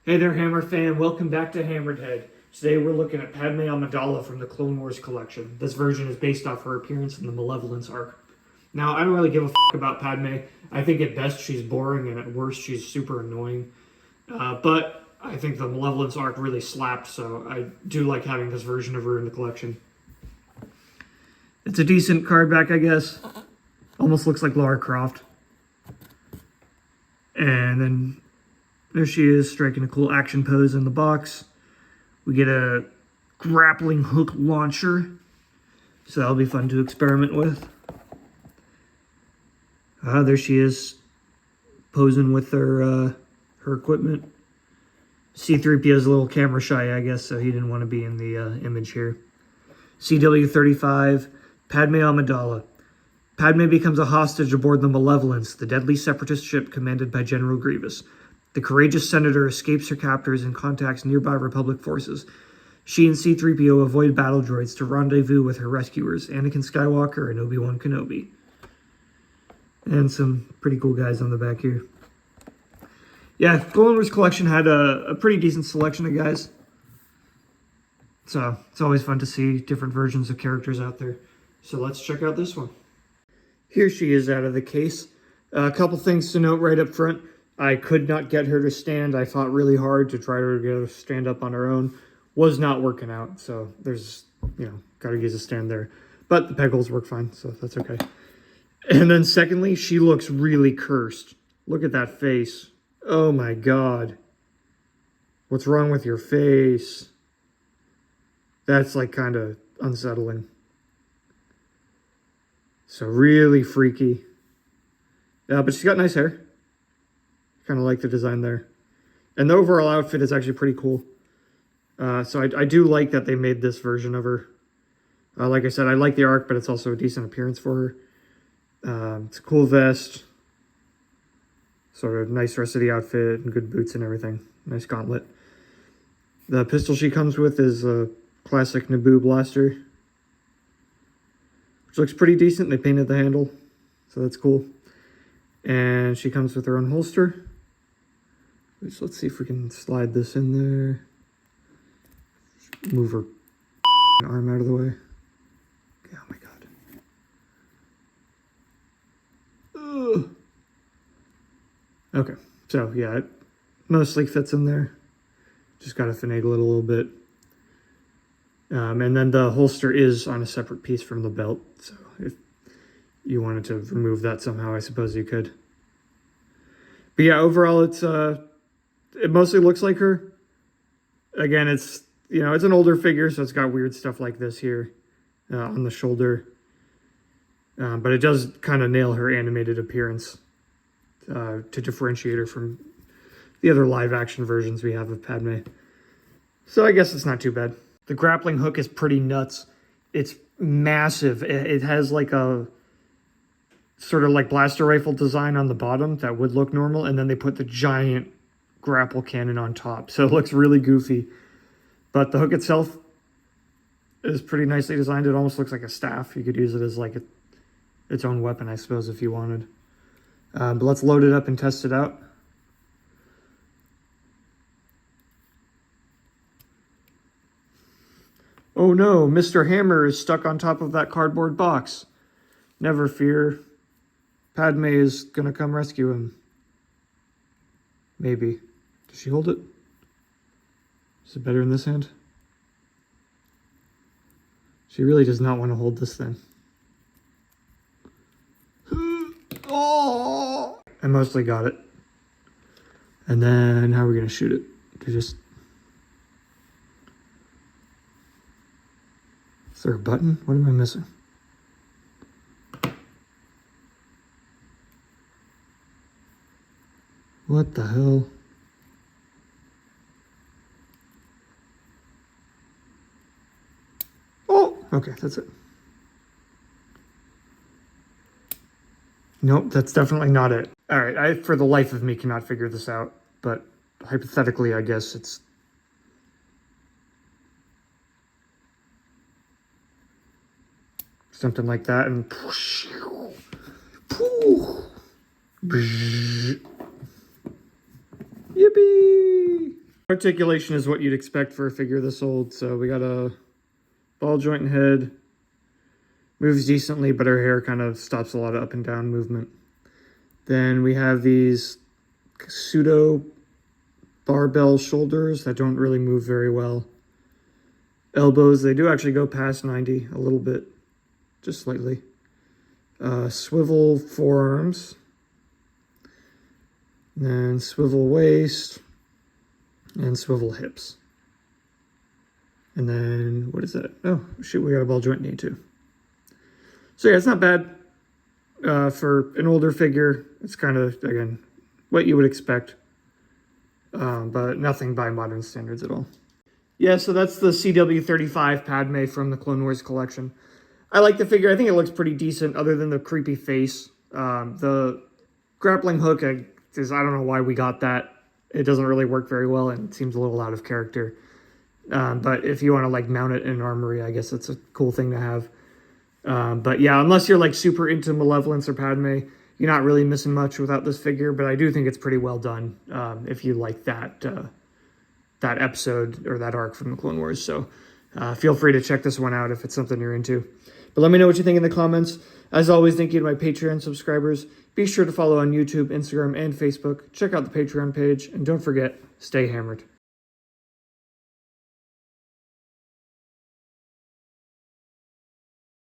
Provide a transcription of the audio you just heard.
Hey there, Hammer fan. Welcome back to HammeredHead. Today we're looking at Padmé Amidala from the Clone Wars collection. This version is based off her appearance in the Malevolence arc. Now, I don't really give a about Padmé. I think at best she's boring, and at worst she's super annoying. But I think the Malevolence arc really slapped, so I do like having this version of her in the collection. It's a decent card back, I guess. Almost looks like Lara Croft. And then there she is, striking a cool action pose in the box. We get a grappling hook launcher, so that'll be fun to experiment with. There she is, posing with her equipment. C-3PO is a little camera shy, I guess, so he didn't want to be in the image here. CW35, Padmé Amidala. Padmé becomes a hostage aboard the Malevolence, the deadly separatist ship commanded by General Grievous. The courageous senator escapes her captors and contacts nearby Republic forces. She and C-3PO avoid battle droids to rendezvous with her rescuers, Anakin Skywalker and Obi-Wan Kenobi. And some pretty cool guys on the back here. Yeah, Clone Wars collection had a pretty decent selection of guys. So it's always fun to see different versions of characters out there. So let's check out this one. Here she is out of the case. A couple things to note right up front. I could not get her to stand. I fought really hard to try to get her to stand up on her own. Was not working out, so there's, gotta use a stand there. But the peg holes work fine, so that's okay. And then secondly, she looks really cursed. Look at that face. Oh my god. What's wrong with your face? That's like kind of unsettling. So really freaky. Yeah, but she's got nice hair. Kind of like the design there. And the overall outfit is actually pretty cool. So I do like that they made this version of her. Like I said, I like the arc, but it's also a decent appearance for her. It's a cool vest. Sort of nice rest of the outfit and good boots and everything. Nice gauntlet. The pistol she comes with is a classic Naboo blaster, which looks pretty decent. They painted the handle, so that's cool. And she comes with her own holster. So let's see if we can slide this in there. Move her arm out of the way. Okay, oh my god. Ugh. Okay, so yeah, it mostly fits in there. Just got to finagle it a little bit. And then the holster is on a separate piece from the belt. So if you wanted to remove that somehow, I suppose you could. But yeah, overall, it mostly looks like her. Again, it's an older figure, so it's got weird stuff like this here on the shoulder. But it does kind of nail her animated appearance to differentiate her from the other live-action versions we have of Padmé. So I guess it's not too bad. The grappling hook is pretty nuts. It's massive. It has like a sort of like blaster rifle design on the bottom that would look normal, and then they put the giant grapple cannon on top. So it looks really goofy. But the hook itself is pretty nicely designed. It almost looks like a staff. You could use it as like its own weapon, I suppose, if you wanted. But let's load it up and test it out. Oh no, Mr. Hammer is stuck on top of that cardboard box. Never fear. Padmé is gonna come rescue him. Maybe. Does she hold it? Is it better in this hand? She really does not want to hold this thing. Oh! I mostly got it. And then how are we gonna shoot it? Is there a button? What am I missing? What the hell? Oh, okay, that's it. Nope, that's definitely not it. All right, I, for the life of me, cannot figure this out, but hypothetically, I guess it's something like that, and yippee! Articulation is what you'd expect for a figure this old. So we got a ball joint head. Moves decently, but her hair kind of stops a lot of up and down movement. Then we have these pseudo barbell shoulders that don't really move very well. Elbows, they do actually go past 90 a little bit, just slightly. Swivel forearms. And then swivel waist. And swivel hips. And then, what is that? Oh, shoot, we got a ball joint knee too. So yeah, it's not bad for an older figure. It's kind of, again, what you would expect. But nothing by modern standards at all. Yeah, so that's the CW35 Padmé from the Clone Wars collection. I like the figure. I think it looks pretty decent other than the creepy face. The grappling hook I don't know why we got that. It doesn't really work very well and it seems a little out of character. But if you want to like mount it in an armory, I guess it's a cool thing to have. But yeah, unless you're like super into Malevolence or Padmé, you're not really missing much without this figure. But I do think it's pretty well done if you like that episode or that arc from the Clone Wars. So feel free to check this one out if it's something you're into. But let me know what you think in the comments. As always, thank you to my Patreon subscribers. Be sure to follow on YouTube, Instagram, and Facebook. Check out the Patreon page. And don't forget, stay hammered.